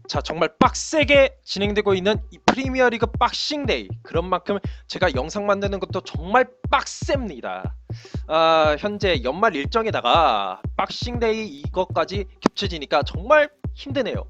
자, 정말 빡세게 진행되고 있는 이 프리미어리그 박싱데이. 그런 만큼 제가 영상 만드는 것도 정말 빡셉니다. 현재 연말 일정에다가 박싱데이 이것까지 겹쳐지니까 정말 힘드네요.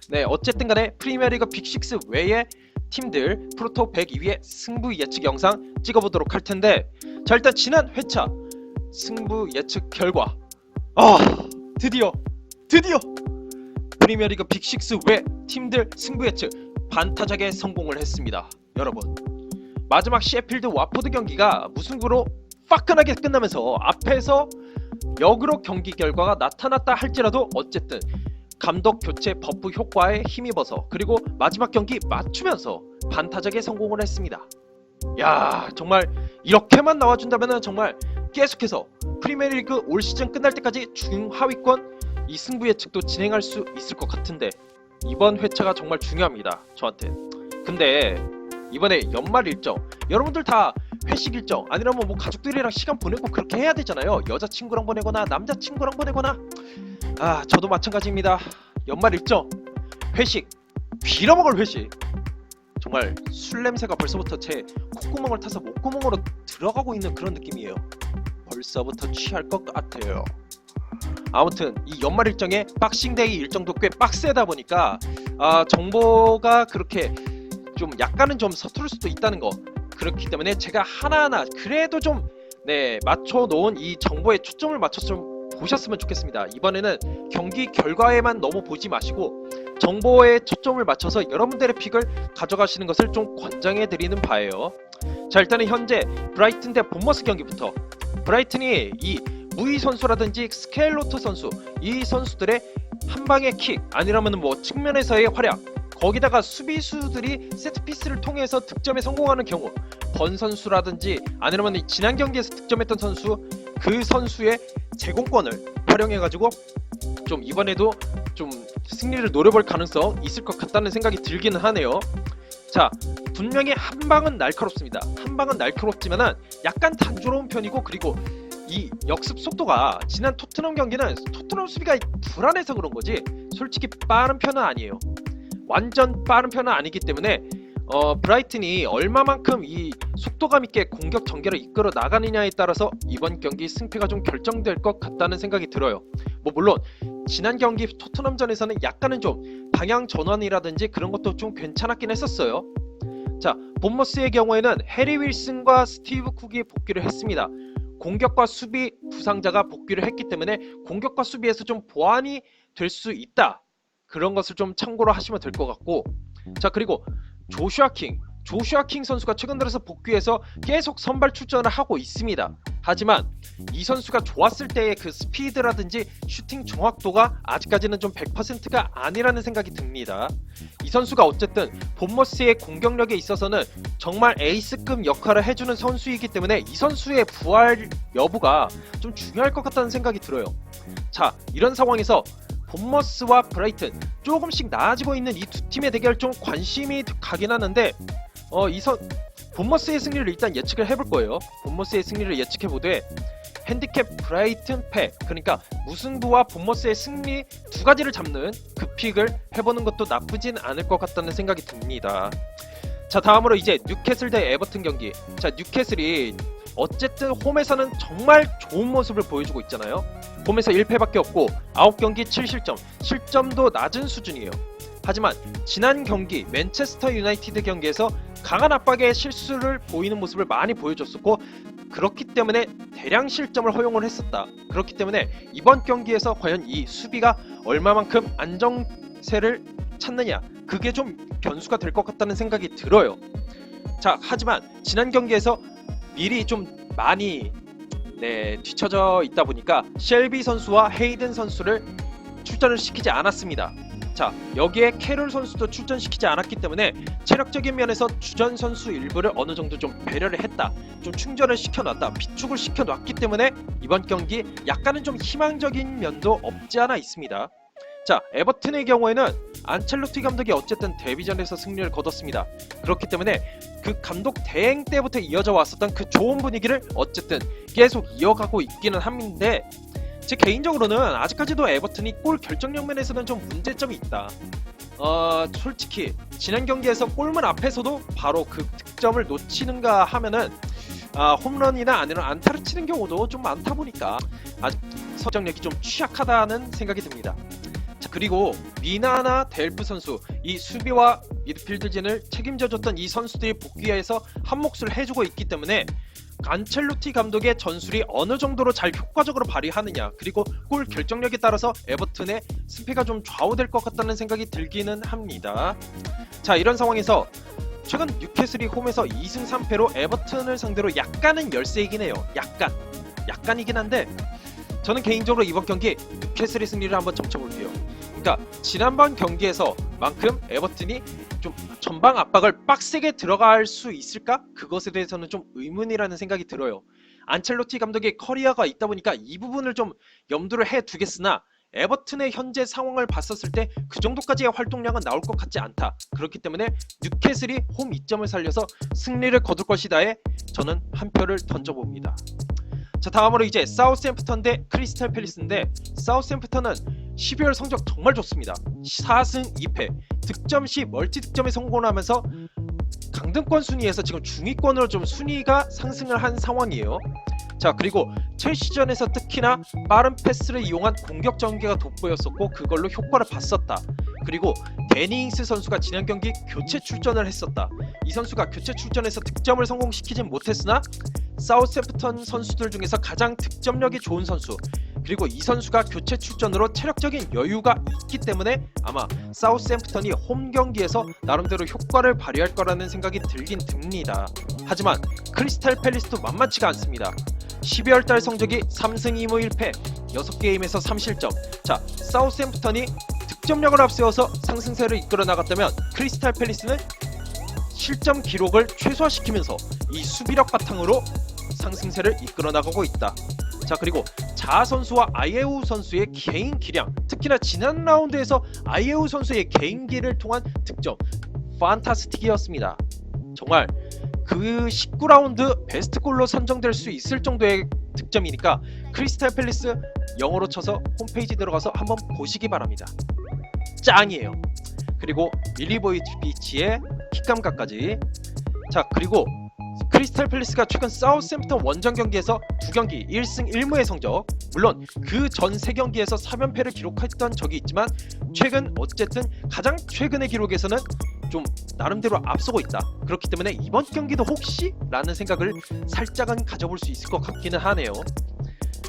네, 어쨌든 간에 프리미어리그 빅6 외의 팀들 프로토 102위의 승부 예측 영상 찍어보도록 할 텐데, 자, 일단 지난 회차 승부 예측 결과 드디어 프리미어리그 빅6 외 팀들 승부 예측 반타작에 성공을 했습니다. 여러분, 마지막 셰필드 와포드 경기가 무승부로 화끈하게 끝나면서 앞에서 역으로 경기 결과가 나타났다 할지라도 어쨌든 감독 교체 버프 효과에 힘입어서 그리고 마지막 경기 맞추면서 반타작에 성공을 했습니다. 야, 정말 이렇게만 나와준다면 정말 계속해서 프리미어리그 올 시즌 끝날 때까지 중하위권 이 승부 예측도 진행할 수 있을 것 같은데, 이번 회차가 정말 중요합니다, 저한테. 근데 이번에 연말 일정, 여러분들 다 회식 일정 아니라면 뭐 가족들이랑 시간 보내고 그렇게 해야 되잖아요. 여자친구랑 보내거나 남자친구랑 보내거나. 저도 마찬가지입니다. 연말 일정, 회식, 빌어먹을 회식. 정말 술 냄새가 벌써부터 제 콧구멍을 타서 목구멍으로 들어가고 있는 그런 느낌이에요. 벌써부터 취할 것 같아요. 아무튼 이 연말 일정에 박싱데이 일정도 꽤 빡세다 보니까 정보가 그렇게 좀 약간은 좀 서투를 수도 있다는 거, 그렇기 때문에 제가 하나하나 그래도 좀 맞춰놓은 이 정보에 초점을 맞춰서 좀 보셨으면 좋겠습니다. 이번에는 경기 결과에만 너무 보지 마시고 정보에 초점을 맞춰서 여러분들의 픽을 가져가시는 것을 좀 권장해드리는 바예요. 자, 일단은 현재 브라이튼 대 본머스 경기부터. 브라이튼이 이 무이 선수라든지 스켈로트 선수, 이 선수들의 한방의 킥 아니라면 뭐 측면에서의 활약, 거기다가 수비수들이 세트피스를 통해서 득점에 성공하는 경우, 번 선수라든지 아니면 지난 경기에서 득점했던 선수, 그 선수의 제공권을 활용해가지고 좀 이번에도 좀 승리를 노려볼 가능성 있을 것 같다는 생각이 들기는 하네요. 자, 분명히 한방은 날카롭습니다. 한방은 날카롭지만은 약간 단조로운 편이고, 그리고 이 역습 속도가 지난 토트넘 경기는 토트넘 수비가 불안해서 그런 거지 솔직히 빠른 편은 아니에요. 완전 빠른 편은 아니기 때문에 브라이튼이 얼마만큼 이 속도감 있게 공격 전개를 이끌어 나가느냐에 따라서 이번 경기 승패가 좀 결정될 것 같다는 생각이 들어요. 뭐 물론 지난 경기 토트넘전에서는 약간은 좀 방향 전환이라든지 그런 것도 좀 괜찮았긴 했었어요. 자, 본머스의 경우에는 해리 윌슨과 스티브 쿡이 복귀를 했습니다. 공격과 수비 부상자가 복귀를 했기 때문에 공격과 수비에서 좀 보완이 될 수 있다, 그런 것을 좀 참고로 하시면 될 것 같고. 자, 그리고 조슈아 킹 선수가 최근 들어서 복귀해서 계속 선발 출전을 하고 있습니다. 하지만 이 선수가 좋았을 때의 그 스피드라든지 슈팅 정확도가 아직까지는 좀 100%가 아니라는 생각이 듭니다. 이 선수가 어쨌든 본머스의 공격력에 있어서는 정말 에이스급 역할을 해주는 선수이기 때문에 이 선수의 부활 여부가 좀 중요할 것 같다는 생각이 들어요. 자, 이런 상황에서 본머스와 브라이튼 조금씩 나아지고 있는 이 두 팀의 대결 좀 관심이 가긴 하는데, 본머스의 승리를 일단 예측을 해볼 거예요. 본머스의 승리를 예측해보되 핸디캡 브라이튼 패, 그러니까 무승부와 본머스의 승리 두 가지를 잡는 그 픽을 해보는 것도 나쁘진 않을 것 같다는 생각이 듭니다. 자, 다음으로 이제 뉴캐슬 대 에버튼 경기. 자, 뉴캐슬이 어쨌든 홈에서는 정말 좋은 모습을 보여주고 있잖아요. 홈에서 1패밖에 없고 9경기 7실점, 실점도 낮은 수준이에요. 하지만 지난 경기 맨체스터 유나이티드 경기에서 강한 압박의 실수를 보이는 모습을 많이 보여줬었고, 그렇기 때문에 대량 실점을 허용을 했었다. 그렇기 때문에 이번 경기에서 과연 이 수비가 얼마만큼 안정세를 찾느냐, 그게 좀 변수가 될 것 같다는 생각이 들어요. 자, 하지만 지난 경기에서 미리 좀 많이 뒤쳐져 있다 보니까 셸비 선수와 헤이든 선수를 출전을 시키지 않았습니다. 자, 여기에 캐롤 선수도 출전시키지 않았기 때문에 체력적인 면에서 주전 선수 일부를 어느 정도 좀 배려를 했다, 좀 충전을 시켜놨다, 비축을 시켜놨기 때문에 이번 경기 약간은 좀 희망적인 면도 없지 않아 있습니다. 자, 에버튼의 경우에는 안첼로티 감독이 어쨌든 데뷔전에서 승리를 거뒀습니다. 그렇기 때문에 그 감독 대행 때부터 이어져 왔었던 그 좋은 분위기를 어쨌든 계속 이어가고 있기는 한데, 제 개인적으로는 아직까지도 에버튼이 골 결정력 면에서는 좀 문제점이 있다. 솔직히 지난 경기에서 골문 앞에서도 바로 그 득점을 놓치는가 하면은 홈런이나 아니면 안타를 치는 경우도 좀 많다 보니까 아직 설정력이 좀 취약하다는 생각이 듭니다. 자, 그리고 미나나 델프 선수, 이 수비와 미드필드진을 책임져줬던 이 선수들이 복귀해서 한 몫을 해주고 있기 때문에 안첼로티 감독의 전술이 어느 정도로 잘 효과적으로 발휘하느냐, 그리고 골 결정력에 따라서 에버튼의 승패가 좀 좌우될 것 같다는 생각이 들기는 합니다. 자, 이런 상황에서 최근 뉴캐슬이 홈에서 2승 3패로 에버튼을 상대로 약간은 열세이긴 해요. 약간이긴 한데 저는 개인적으로 이번 경기 뉴캐슬의 승리를 한번 점쳐볼게요. 그러니까 지난번 경기에서 만큼 에버튼이 좀 전방 압박을 빡세게 들어갈 수 있을까? 그것에 대해서는 좀 의문이라는 생각이 들어요. 안첼로티 감독의 커리어가 있다 보니까 이 부분을 좀 염두를 해두겠으나 에버튼의 현재 상황을 봤었을 때 그 정도까지의 활동량은 나올 것 같지 않다. 그렇기 때문에 뉴캐슬이 홈 이점을 살려서 승리를 거둘 것이다에 저는 한 표를 던져봅니다. 자, 다음으로 이제 사우스햄프턴 대 크리스탈 팰리스인데, 사우스햄프턴은 12월 성적 정말 좋습니다. 4승 2패, 득점 시 멀티 득점에 성공을 하면서 강등권 순위에서 지금 중위권으로 좀 순위가 상승을 한 상황이에요. 자, 그리고 첼시전에서 특히나 빠른 패스를 이용한 공격 전개가 돋보였었고 그걸로 효과를 봤었다. 그리고 데니 잉스 선수가 지난 경기 교체 출전을 했었다. 이 선수가 교체 출전해서 득점을 성공시키진 못했으나 사우스햄프턴 선수들 중에서 가장 득점력이 좋은 선수, 그리고 이 선수가 교체 출전으로 체력적인 여유가 있기 때문에 아마 사우스햄프턴이 홈 경기에서 나름대로 효과를 발휘할 거라는 생각이 들긴 듭니다. 하지만 크리스탈 팰리스도 만만치가 않습니다. 12월달 성적이 3승 2무 1패, 6게임에서 3실점. 자, 사우스햄프턴이 득점력을 앞세워서 상승세를 이끌어 나갔다면 크리스탈 팰리스는 실점 기록을 최소화시키면서 이 수비력 바탕으로 상승세를 이끌어 나가고 있다. 자, 그리고 자아 선수와 아예우 선수의 개인 기량, 특히나 지난 라운드에서 아예우 선수의 개인기를 통한 득점 판타스틱이었습니다. 정말 그 19라운드 베스트골로 선정될 수 있을 정도의 득점이니까 크리스탈 팰리스 영어로 쳐서 홈페이지 들어가서 한번 보시기 바랍니다. 짱이에요. 그리고 밀리보이비치의 킥감각까지. 자, 그리고 크리스탈 팰리스가 최근 사우스햄프턴 원정 경기에서 2경기 1승 1무의 성적, 물론 그 전 3경기에서 3연패를 기록했던 적이 있지만 최근 어쨌든 가장 최근의 기록에서는 좀 나름대로 앞서고 있다. 그렇기 때문에 이번 경기도 혹시? 라는 생각을 살짝은 가져볼 수 있을 것 같기는 하네요.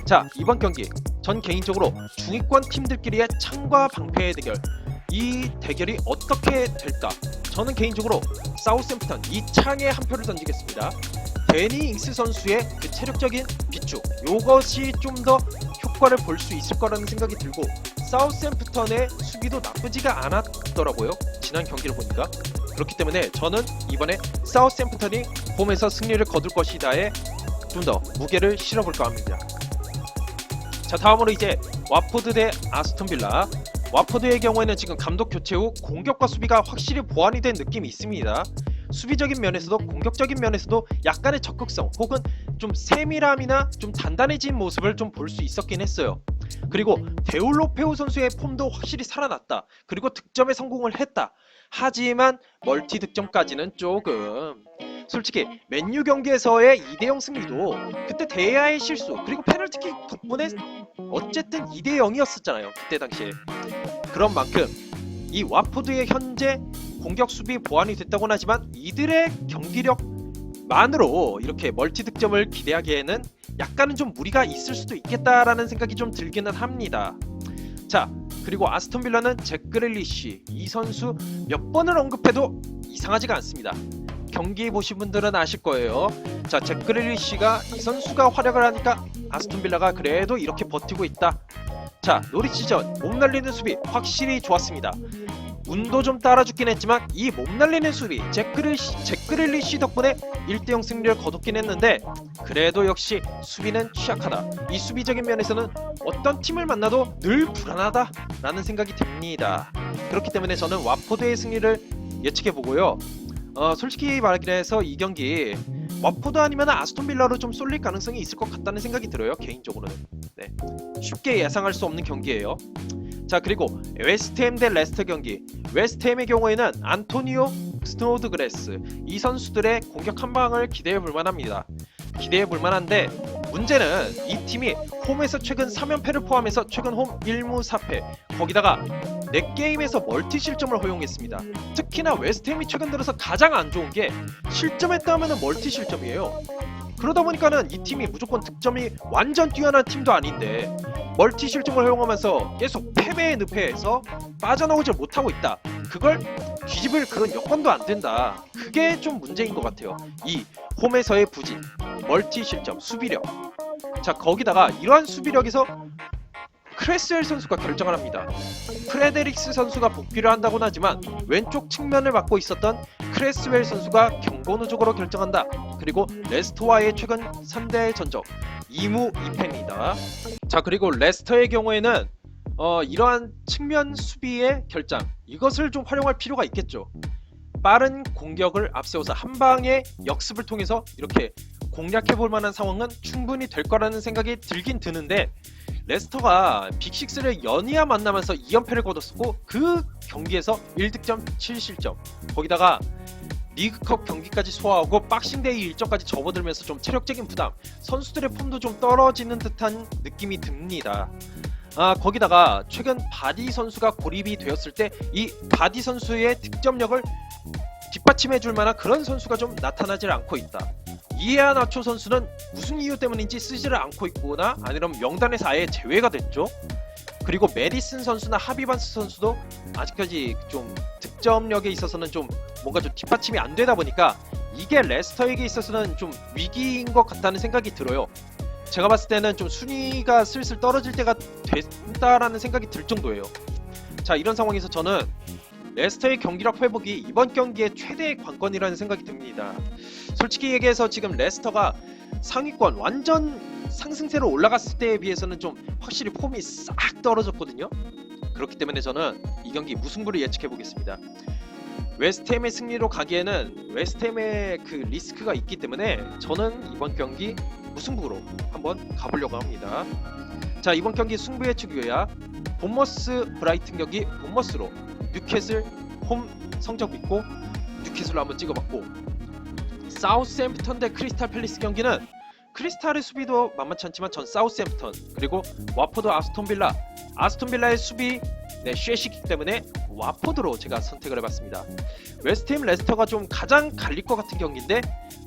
자, 이번 경기 전 개인적으로 중위권 팀들끼리의 창과 방패의 대결, 이 대결이 어떻게 될까? 저는 개인적으로 사우스햄프턴 이 창에 한 표를 던지겠습니다. 데니 잉스 선수의 그 체력적인 비축, 요것이 좀 더 효과를 볼 수 있을 거라는 생각이 들고, 사우스햄프턴의 수비도 나쁘지가 않았더라고요, 지난 경기를 보니까. 그렇기 때문에 저는 이번에 사우스햄프턴이 홈에서 승리를 거둘 것이다에 좀 더 무게를 실어볼까 합니다. 자, 다음으로 이제 와포드 대 아스톤빌라. 와포드의 경우에는 지금 감독 교체 후 공격과 수비가 확실히 보완이 된 느낌이 있습니다. 수비적인 면에서도 공격적인 면에서도 약간의 적극성 혹은 좀 세밀함이나 좀 단단해진 모습을 좀 볼 수 있었긴 했어요. 그리고 데울로페우 선수의 폼도 확실히 살아났다. 그리고 득점에 성공을 했다. 하지만 멀티 득점까지는 조금, 솔직히 맨유 경기에서의 2대0 승리도 그때 데야의 실수 그리고 페널티킥 덕분에 어쨌든 2대0이었었잖아요, 그때 당시에. 그런 만큼 이 와포드의 현재 공격 수비 보완이 됐다고는 하지만 이들의 경기력만으로 이렇게 멀티 득점을 기대하기에는 약간은 좀 무리가 있을 수도 있겠다라는 생각이 좀 들기는 합니다. 자, 그리고 아스톤 빌라는 잭 그릴리시, 이 선수 몇 번을 언급해도 이상하지가 않습니다. 경기 보신 분들은 아실 거예요. 자, 잭 그릴리시가 이 선수가 활약을 하니까 아스톤 빌라가 그래도 이렇게 버티고 있다. 자, 노리치전 몸 날리는 수비 확실히 좋았습니다. 운도 좀 따라죽긴 했지만 이 몸 날리는 수비 잭 그릴리시 덕분에 1대0 승리를 거뒀긴 했는데 그래도 역시 수비는 취약하다. 이 수비적인 면에서는 어떤 팀을 만나도 늘 불안하다 라는 생각이 듭니다. 그렇기 때문에 저는 와포드의 승리를 예측해보고요. 솔직히 말해서 이 경기 와포드 아니면 아스톤 빌라로 좀 쏠릴 가능성이 있을 것 같다는 생각이 들어요, 개인적으로는. 네, 쉽게 예상할 수 없는 경기예요. 자, 그리고 웨스트햄 대 레스터 경기. 웨스트햄의 경우에는 안토니오 스노드그래스 이 선수들의 공격 한 방을 기대해 볼 만합니다. 기대해 볼 만한데 문제는 이 팀이 홈에서 최근 3연패를 포함해서 최근 홈 1무 4패, 거기다가 4게임에서 멀티 실점을 허용했습니다. 특히나 웨스트햄이 최근 들어서 가장 안 좋은 게 실점했다 하면은 멀티 실점이에요. 그러다 보니까는 이 팀이 무조건 득점이 완전 뛰어난 팀도 아닌데 멀티 실점을 허용하면서 계속 패배의 늪에서 빠져나오질 못하고 있다. 그걸 뒤집을 그런 여건도 안 된다. 그게 좀 문제인 것 같아요. 이 홈에서의 부진, 멀티 실점, 수비력. 자, 거기다가 이러한 수비력에서 크레스웰 선수가 결정을 합니다. 프레데릭스 선수가 복귀를 한다고는 하지만 왼쪽 측면을 맡고 있었던 크레스웰 선수가 경고 누적으로 결정한다. 그리고 레스터와의 최근 3대 전적 2무 2패입니다. 자, 그리고 레스터의 경우에는 이러한 측면 수비의 결장, 이것을 좀 활용할 필요가 있겠죠. 빠른 공격을 앞세워서 한 방의 역습을 통해서 이렇게 공략해볼 만한 상황은 충분히 될 거라는 생각이 들긴 드는데, 레스터가 빅6를 연이어 만나면서 2연패를 거뒀었고 그 경기에서 1득점 7실점, 거기다가 리그컵 경기까지 소화하고 박싱데이 일정까지 접어들면서 좀 체력적인 부담, 선수들의 폼도 좀 떨어지는 듯한 느낌이 듭니다. 거기다가 최근 바디 선수가 고립이 되었을 때 이 바디 선수의 득점력을 뒷받침해줄 만한 그런 선수가 좀 나타나질 않고 있다. 이에아나초 선수는 무슨 이유 때문인지 쓰지를 않고 있거나 아니면 명단에서 아예 제외가 됐죠. 그리고 메디슨 선수나 하비반스 선수도 아직까지 좀 득점력에 있어서는 좀 뭔가 좀 뒷받침이 안 되다 보니까 이게 레스터에게 있어서는 좀 위기인 것 같다는 생각이 들어요. 제가 봤을 때는 좀 순위가 슬슬 떨어질 때가 됐다라는 생각이 들 정도예요. 자, 이런 상황에서 저는 레스터의 경기력 회복이 이번 경기의 최대의 관건이라는 생각이 듭니다. 솔직히 얘기해서 지금 레스터가 상위권 완전 상승세로 올라갔을 때에 비해서는 좀 확실히 폼이 싹 떨어졌거든요. 그렇기 때문에 저는 이 경기 무승부를 예측해 보겠습니다. 웨스트햄의 승리로 가기에는 웨스트햄의 그 리스크가 있기 때문에 저는 이번 경기 무승부로 한번 가보려고 합니다. 자, 이번 경기 승부 예측 요약. 본머스 브라이튼 경기 본머스로, 뉴캐슬 홈 성적 믿고 뉴캐슬로 한번 찍어봤고, 사우스햄프턴 대 크리스탈 팰리스 경기는 크리스탈의 수비도 만만치 않지만 전 사우스햄프턴, 그리고 와포드 아스톤빌라의 수비 쉐시기 때문에 와포드로 제가 선택을 해봤습니다. 웨스트햄 레스터가 좀 가장 갈릴 것 같은 경기인데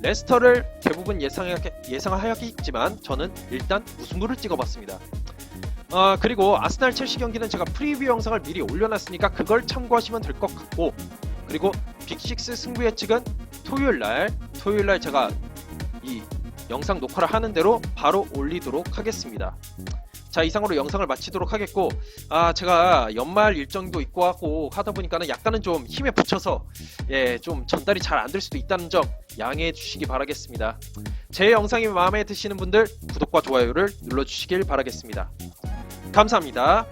레스터를 대부분 예상하였지만 저는 일단 무승부를 찍어봤습니다. 그리고 아스날 첼시 경기는 제가 프리뷰 영상을 미리 올려놨으니까 그걸 참고하시면 될 것 같고, 그리고 빅6 승부 예측은 토요일날 제가 이 영상 녹화를 하는 대로 바로 올리도록 하겠습니다. 자, 이상으로 영상을 마치도록 하겠고, 제가 연말 일정도 있고 하고 하다 보니까는 약간은 좀 힘에 부쳐서 좀 전달이 잘 안 될 수도 있다는 점 양해해 주시기 바라겠습니다. 제 영상이 마음에 드시는 분들 구독과 좋아요를 눌러주시길 바라겠습니다. 감사합니다.